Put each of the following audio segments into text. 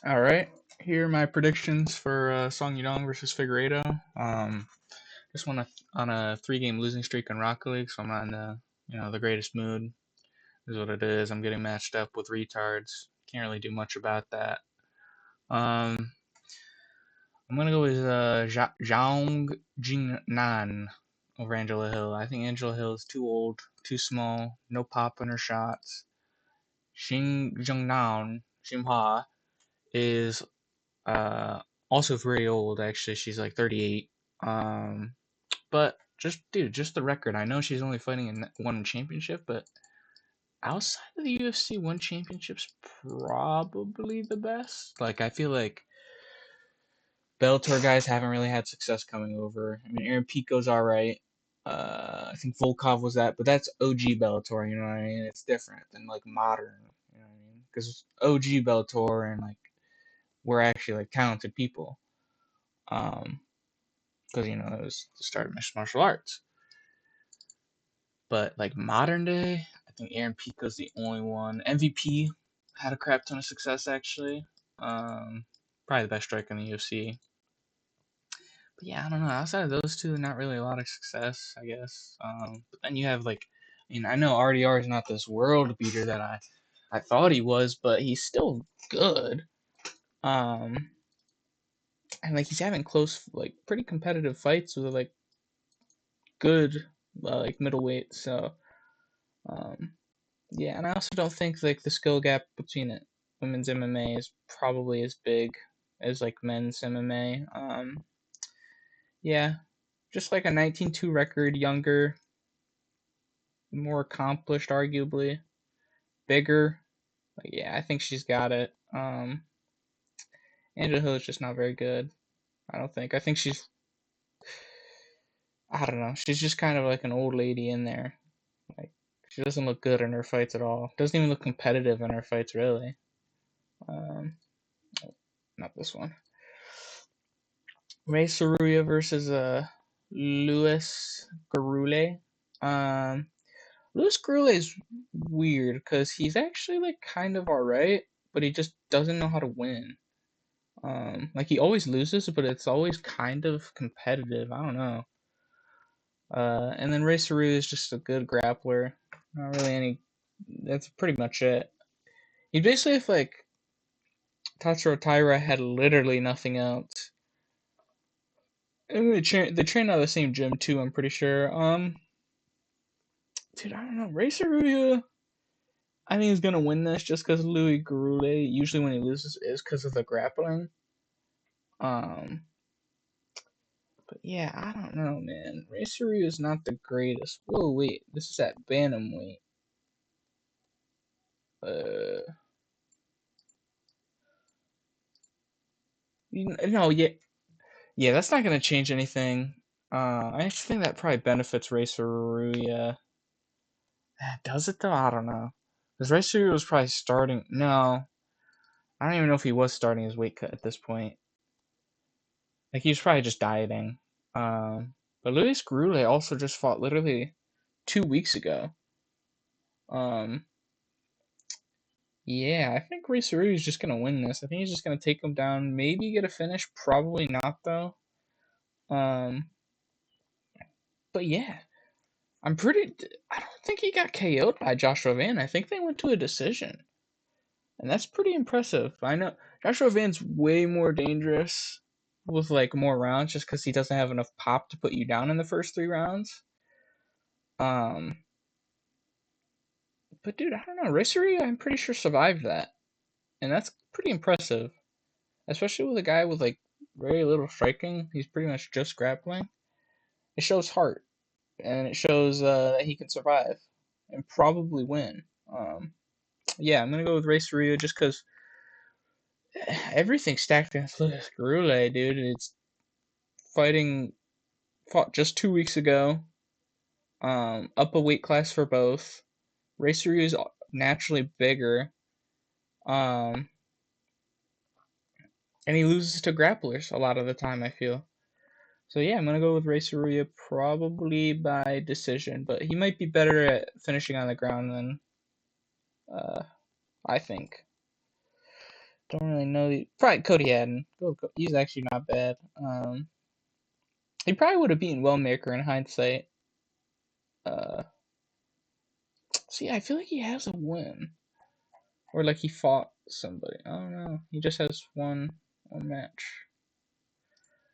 All right, here are my predictions for Song Yadong versus Figueiredo. Just won on a three-game losing streak in Rocket League, so I'm not in the greatest mood. Is what it is. I'm getting matched up with retards. Can't really do much about that. Um, I'm gonna go with Zhang Jingnan over Angela Hill. I think Angela Hill is too old, too small, no pop in her shots. Xing Zhengnan Xinhua is also very old. Actually, she's like 38. Um, but just the record. I know she's only fighting in one championship, but outside of the UFC, one championship's probably the best. Like I feel like Bellator guys haven't really had success coming over. I mean, Aaron Pico's all right. I think Volkov was that, but that's OG Bellator. You know what I mean? It's different than like modern. You know what I mean? Because OG Bellator and like we're actually like talented people. Because it was the start of mixed martial arts. But like modern day, I think Aaron Pico's the only one. MVP had a crap ton of success actually. Um, Probably the best striker in the UFC. But yeah, I don't know. Outside of those two, not really a lot of success, I guess. But then you have I know RDR is not this world beater that I thought he was, but he's still good. Um, and like he's having close, like pretty competitive fights with like good, like middleweight. So um, yeah, and I also don't think like the skill gap between women's MMA is probably as big as like men's MMA. Yeah, just like a 19-2 record, younger, more accomplished, arguably bigger. Like, yeah, I think she's got it. Angela Hill is just not very good. I don't think. I think I don't know. She's just kind of like an old lady in there. Like she doesn't look good in her fights at all. Doesn't even look competitive in her fights really. Um, Not this one. Ray Saruya versus Luis Garule. Um, Luis Garule is weird because he's actually like kind of alright, but he just doesn't know how to win. Like he always loses, but it's always kind of competitive. I don't know. And then Ray Saruya is just a good grappler. Not really any. That's pretty much it. He basically, if like Tatsuro Taira had literally nothing else. And they train out of the same gym too. I'm pretty sure. Dude, I don't know. Ray Saruya, I think he's gonna win this just because Louis Garule usually when he loses is because of the grappling. Um, but yeah, I don't know, man. Ray Saruya is not the greatest. Whoa, wait, this is at bantamweight. Uh, no, yeah, that's not gonna change anything. I actually think that probably benefits Ray Saruya. Does it though? I don't know. Because Ray Saruya was probably starting. No, I don't even know if he was starting his weight cut at this point. Like he was probably just dieting. But Luis Garule also just fought literally 2 weeks ago. Um, yeah, I think Ray Saruya is just gonna win this. I think he's just gonna take him down, maybe get a finish. Probably not though. Um, but yeah, I'm pretty. I don't think he got KO'd by Joshua Van. I think they went to a decision, and that's pretty impressive. I know Joshua Van's way more dangerous with like more rounds, just because he doesn't have enough pop to put you down in the first 3 rounds. Um, but dude, I don't know. Racery, I'm pretty sure survived that, and that's pretty impressive, especially with a guy with like very little striking. He's pretty much just grappling. It shows heart, and it shows that he can survive and probably win. Yeah, I'm gonna go with Raceria just because everything's stacked against Lucas Garule, dude. It's fought just 2 weeks ago. Up a weight class for both. Raceria is naturally bigger. Um, and he loses to grapplers a lot of the time, I feel. So yeah, I'm gonna go with Ray Saruya probably by decision, but he might be better at finishing on the ground than uh, I think. Don't really know. Probably Cody Haddon. He's actually not bad. He probably would have beaten Wellmaker in hindsight. Uh, See, I feel like he has a win, or like he fought somebody. I don't know. He just has one match.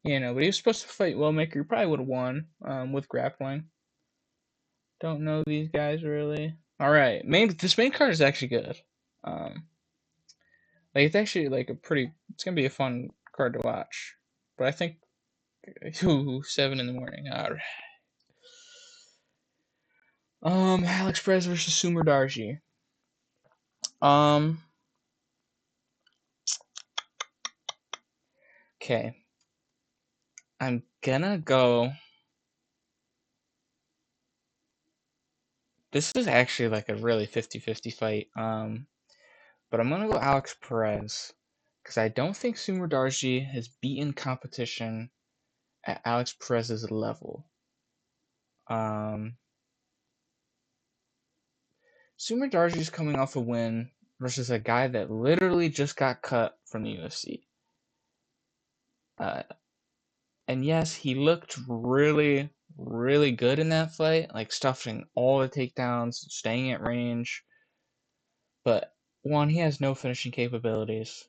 Yeah, no, but he was supposed to fight Wellmaker. He probably would have won. With grappling. Don't know these guys really. All right, this main card is actually good. Like it's actually like it's gonna be a fun card to watch. But I think 7 in the morning. All right. Alex Perez versus Sumer Darji. Okay. I'm gonna go. This is actually like a really 50-50 fight. But I'm gonna go Alex Perez because I don't think Sumer Darji has beaten competition at Alex Perez's level. Sumer Darji is coming off a win versus a guy that literally just got cut from the UFC. And yes, he looked really, really good in that fight, like stuffing all the takedowns, staying at range. But one, he has no finishing capabilities.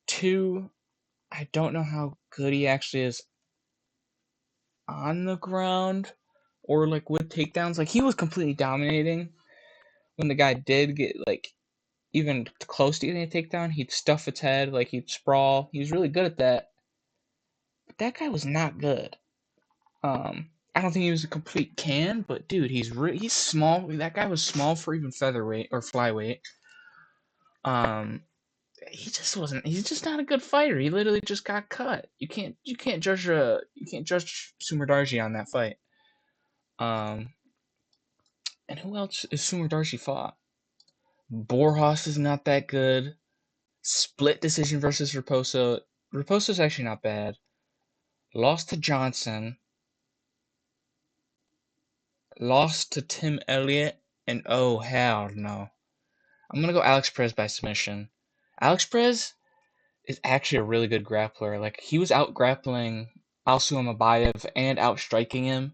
Two, I don't know how good he actually is on the ground or like with takedowns. Like he was completely dominating when the guy did get like even close to getting a takedown. He'd stuff its head, like he'd sprawl. He was really good at that. But that guy was not good. I don't think he was a complete can, but dude, he's small. That guy was small for even featherweight or flyweight. He just wasn't. He's just not a good fighter. He literally just got cut. You can't judge Sumer Darji on that fight. And who else is Sumer Darji fought? Borjas is not that good. Split decision versus Raposo. Raposo's actually not bad. Lost to Johnson. Lost to Tim Elliott. And oh, hell no. I'm going to go Alex Perez by submission. Alex Perez is actually a really good grappler. Like, he was out grappling Alsuam Abayev and out striking him.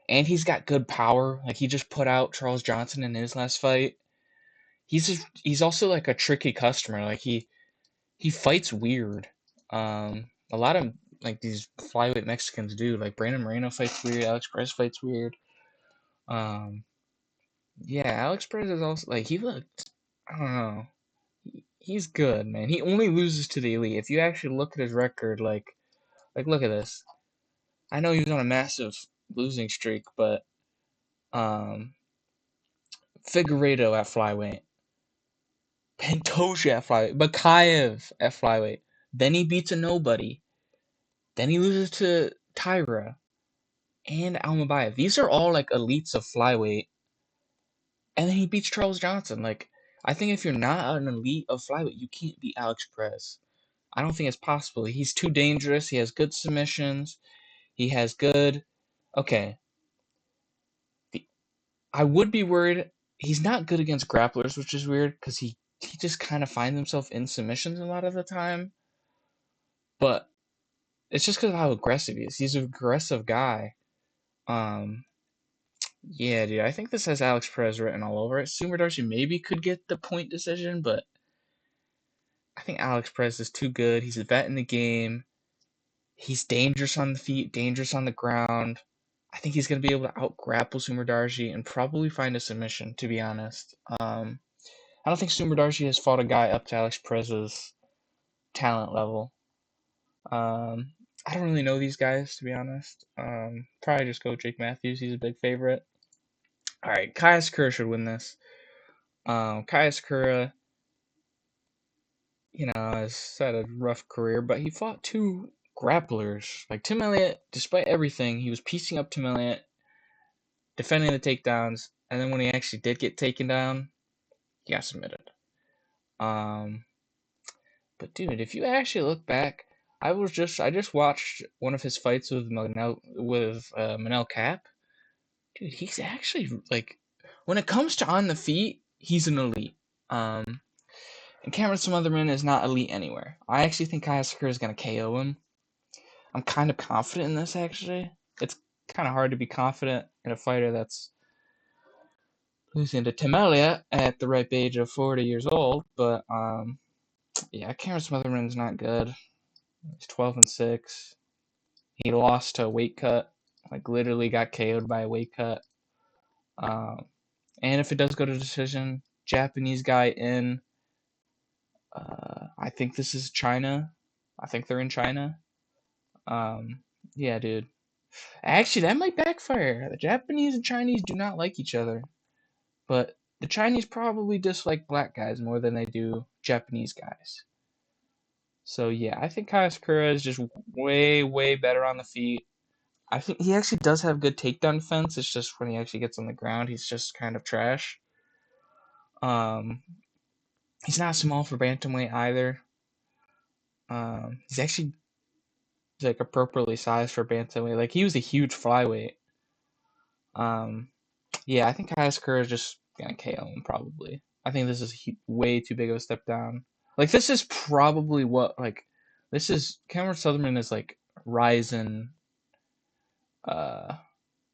And he's got good power. Like, he just put out Charles Johnson in his last fight. He's also like a tricky customer. Like, he fights weird. A lot of like these flyweight Mexicans do. Like Brandon Moreno fights weird. Alex Perez fights weird. Yeah, Alex Perez is also like he looked. I don't know. He's good, man. He only loses to the elite. If you actually look at his record, like look at this. I know he was on a massive losing streak, but Figueiredo at flyweight, Pantoja at flyweight, Bakayev at flyweight. Then he beats a nobody. Then he loses to Tyra and Almabayev. These are all like elites of flyweight. And then he beats Charles Johnson. Like, I think if you're not an elite of flyweight, you can't beat Alex Perez. I don't think it's possible. He's too dangerous. He has good submissions. He has good. Okay. I would be worried. He's not good against grapplers, which is weird because he just kind of finds himself in submissions a lot of the time. But it's just because of how aggressive he is. He's an aggressive guy. Yeah, dude, I think this has Alex Perez written all over it. Sumer Darcy maybe could get the point decision, but I think Alex Perez is too good. He's a vet in the game. He's dangerous on the feet, dangerous on the ground. I think he's going to be able to out-grapple Sumer Darcy and probably find a submission, to be honest. I don't think Sumer Darcy has fought a guy up to Alex Perez's talent level. I don't really know these guys, to be honest. Probably just go Jake Matthews. He's a big favorite. All right, Kaya Sakura should win this. Kaya Sakura, has had a rough career, but he fought two grapplers. Like Tim Elliott, despite everything, he was piecing up Tim Elliott, defending the takedowns, and then when he actually did get taken down, he got submitted. But dude, if you actually look back, I just watched one of his fights with Manel Cap. Dude, he's actually like when it comes to on the feet, he's an elite. And Cameron Smotherman is not elite anywhere. I actually think Kaya Sakura is going to KO him. I'm kind of confident in this, actually. It's kind of hard to be confident in a fighter that's losing to Tim Elliott at the ripe age of 40 years old, but yeah, Cameron Smotherman's not good. He's 12-6. He lost to a weight cut, like literally got KO'd by a weight cut. And if it does go to decision, Japanese guy in, I think this is China. I think they're in China. Yeah, dude. Actually, that might backfire. The Japanese and Chinese do not like each other, but the Chinese probably dislike black guys more than they do Japanese guys. So yeah, I think Kaya Sakura is just way, way better on the feet. I think he actually does have good takedown defense. It's just when he actually gets on the ground, he's just kind of trash. He's not small for bantamweight either. He's actually like appropriately sized for bantamweight. Like he was a huge flyweight. Yeah, I think Kaya Sakura is just gonna KO him probably. I think this is way too big of a step down. Like this is probably what this is Cameron Sutherland is like Ryzen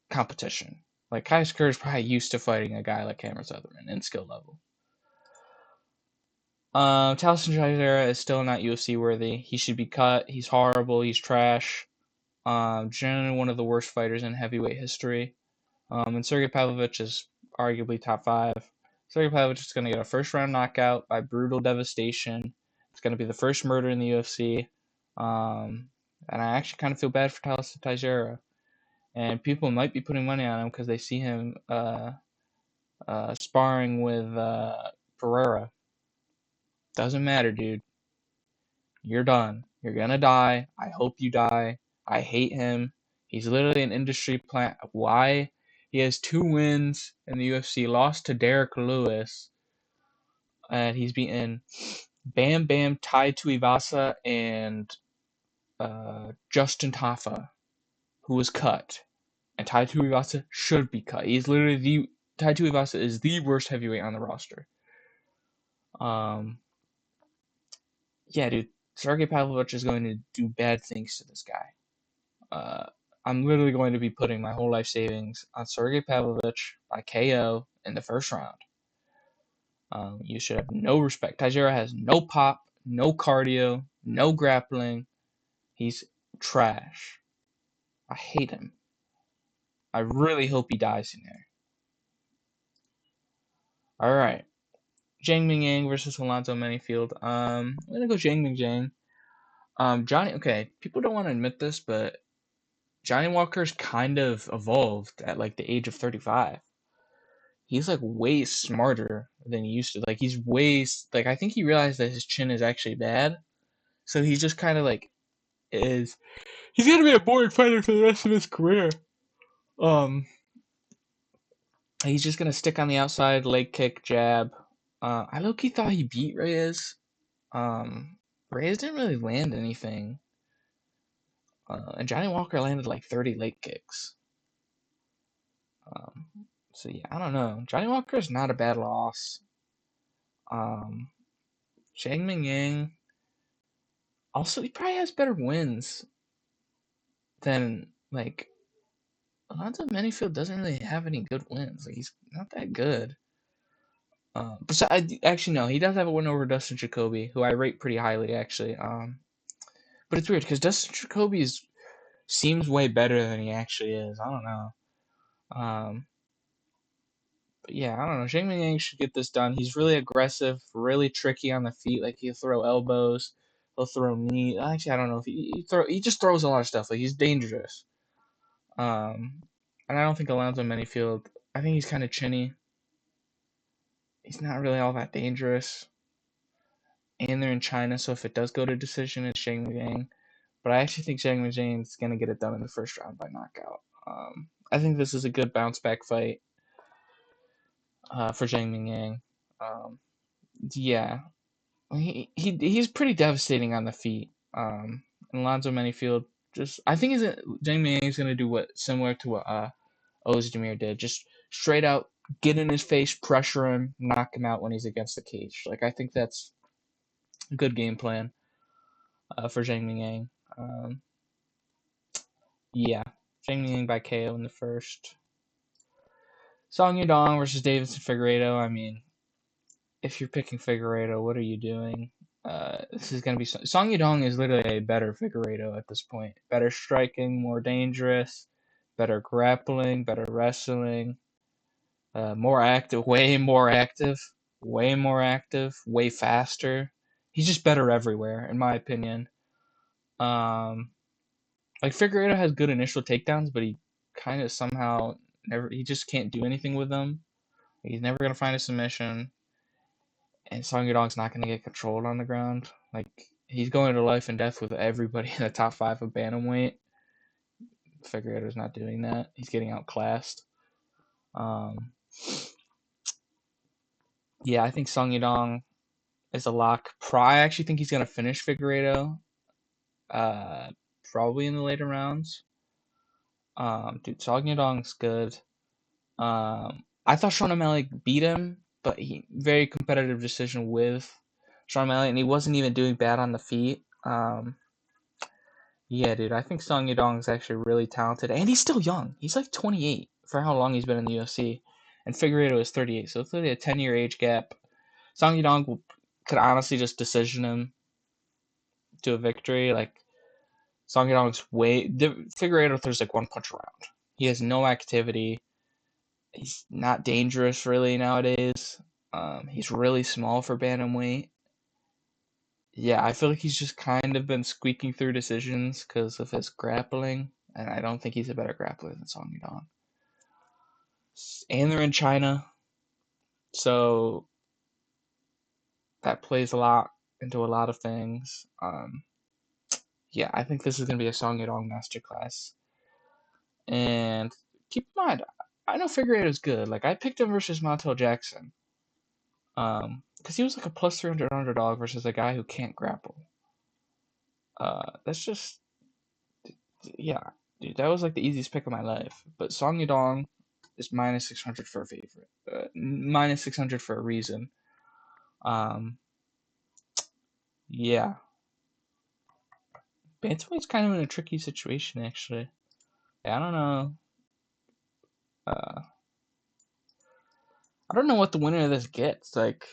competition. Like Kaya Sakura is probably used to fighting a guy like Cameron Sutherland in skill level. Taliesin Teixeira is still not UFC worthy. He should be cut. He's horrible. He's trash. Generally one of the worst fighters in heavyweight history. And Sergey Pavlovich is arguably top 5. Sergey Pavlovich is going to get a first-round knockout by brutal devastation. It's going to be the first murder in the UFC. And I actually kind of feel bad for Taliesin Teixeira. And people might be putting money on him because they see him sparring with Pereira. Doesn't matter, dude. You're done. You're going to die. I hope you die. I hate him. He's literally an industry plant. Why? He has 2 wins in the UFC. Lost to Derek Lewis. And he's beaten Bam Bam, Tai Tuivasa, and Justin Tafa, who was cut. And Tai Tuivasa should be cut. He's literally Tai Tuivasa is the worst heavyweight on the roster. Yeah, dude. Sergey Pavlovich is going to do bad things to this guy. I'm literally going to be putting my whole life savings on Sergey Pavlovich by KO in the first round. You should have no respect. Teixeira has no pop, no cardio, no grappling. He's trash. I hate him. I really hope he dies in there. All right. Zhang Mingyang versus Alonzo Menifield. I'm going to go Zhang Mingyang. Okay, people don't want to admit this, but Johnny Walker's kind of evolved at like the age of 35. He's like way smarter than he used to. Like he's I think he realized that his chin is actually bad. So he's just kind of like he's gonna be a boring fighter for the rest of his career. He's just gonna stick on the outside, leg kick, jab. I low-key thought he beat Reyes. Reyes didn't really land anything. And Johnny Walker landed like 30 leg kicks. So yeah, I don't know. Johnny Walker is not a bad loss. Zhang Mingyang, also he probably has better wins than like Alonzo Menifield doesn't really have any good wins. Like he's not that good. Actually no, he does have a win over Dustin Jacoby, who I rate pretty highly actually. But it's weird because Dustin Jacoby seems way better than he actually is. I don't know. But yeah, I don't know. Zhang Mingyang should get this done. He's really aggressive, really tricky on the feet. Like he'll throw elbows, he'll throw knees. Actually, I don't know if he just throws a lot of stuff. Like he's dangerous. And I don't think Alonzo Menifield. I think he's kind of chinny. He's not really all that dangerous. And they're in China, so if it does go to decision, it's Zhang Mingyang. But I actually think Zhang Mingyang is gonna get it done in the first round by knockout. I think this is a good bounce back fight for Zhang Mingyang. Yeah, he's pretty devastating on the feet. Alonzo Menifield I think Zhang Mingyang is gonna do similar to what Ozdemir did, just straight out get in his face, pressure him, knock him out when he's against the cage. Like I think that's Good game plan for Zhang Mingyang. Um, yeah, Zhang Mingyang by KO in the first. Song Yadong versus Davidson Figueiredo. I mean, if you're picking Figueiredo, what are you doing? This is going to be Song Yadong is literally a better Figueiredo at this point. Better striking, more dangerous, better grappling, better wrestling, more active, way more active, way faster. He's just better everywhere, in my opinion. Um, like Figueiredo has good initial takedowns, but he kind of somehow never. He just can't do anything with them. He's never gonna find a submission, and Song Yadong's not gonna get controlled on the ground. Like he's going to life and death with everybody in the top five of bantamweight. Figueiredo's not doing that. He's getting outclassed. Um, yeah, I think Song Yadong is a lock. I actually think he's gonna finish Figueiredo. Probably in the later rounds. Dude, Song Yadong's good. I thought Sean O'Malley beat him, but he very competitive decision with Sean O'Malley, and he wasn't even doing bad on the feet. Yeah, dude, I think Song Yadong is actually really talented, and he's still young. He's like 28 for how long he's been in the UFC, and Figueiredo is 38, so it's literally a 10-year age gap. Song Yadong could honestly just decision him to a victory. Like Song Yadong's Figueiredo throws like one punch around. He has no activity. He's not dangerous really nowadays. He's really small for bantamweight. Yeah, I feel like he's just kind of been squeaking through decisions because of his grappling, and I don't think he's a better grappler than Song Yadong. And they're in China, so that plays a lot into a lot of things. Yeah, I think this is gonna be a Song Yadong masterclass. And keep in mind, I know Figueiredo's good. Like I picked him versus Montel Jackson. Because he was like a plus 300 underdog versus a guy who can't grapple. That's just, yeah, dude, that was like the easiest pick of my life. But Song Yadong is minus 600 for a favorite, minus 600 for a reason. Um, yeah, Bantamweight's kind of in a tricky situation actually. I don't know. Uh, I don't know what the winner of this gets. Like,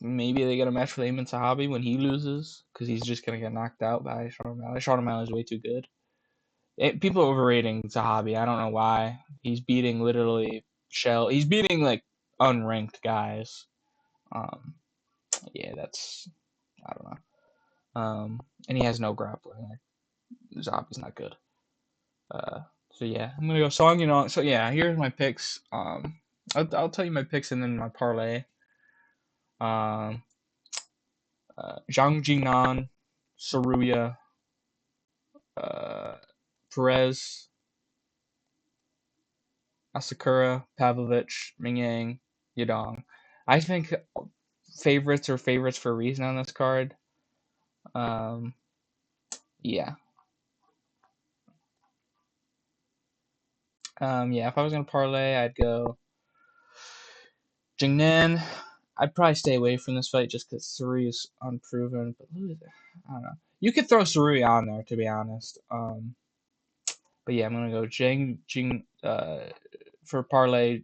maybe they get a match with Ayman Sahabi when he loses because he's just gonna get knocked out by Sean O'Malley. Sean O'Malley is way too good. People are overrating Zahabi. I don't know why. He's beating literally Shell. He's beating like unranked guys. Um, yeah, that's I don't know. And he has no grappling. Like, Zahabi's not good. So yeah, I'm gonna go Song. So yeah, here's my picks. I'll tell you my picks and then my parlay. Um, Zhang Jingnan, Saruya, uh, Perez, Asakura, Pavlovich, Mingyang, Yadong. I think favorites are favorites for a reason on this card. Um, yeah. Yeah, if I was gonna parlay, I'd go Jingnan. I'd probably stay away from this fight just because Sarui is unproven. But I don't know. You could throw Sarui on there to be honest. But yeah, I'm gonna go Jing for parlay.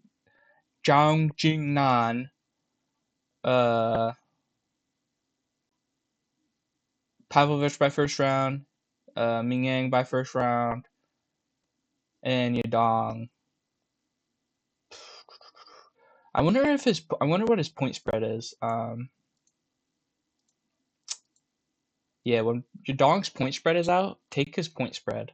Zhang Jingnan. Uh, Pavlovich by first round. Mingyang by first round. And Yadong. I wonder what his point spread is. Yeah, when Yadong's point spread is out, take his point spread.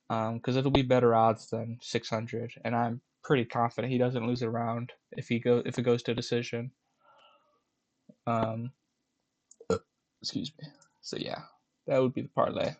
Because it'll be better odds than 600, and I'm pretty confident he doesn't lose a round if it goes to decision. Um, excuse me. So yeah, that would be the parlay.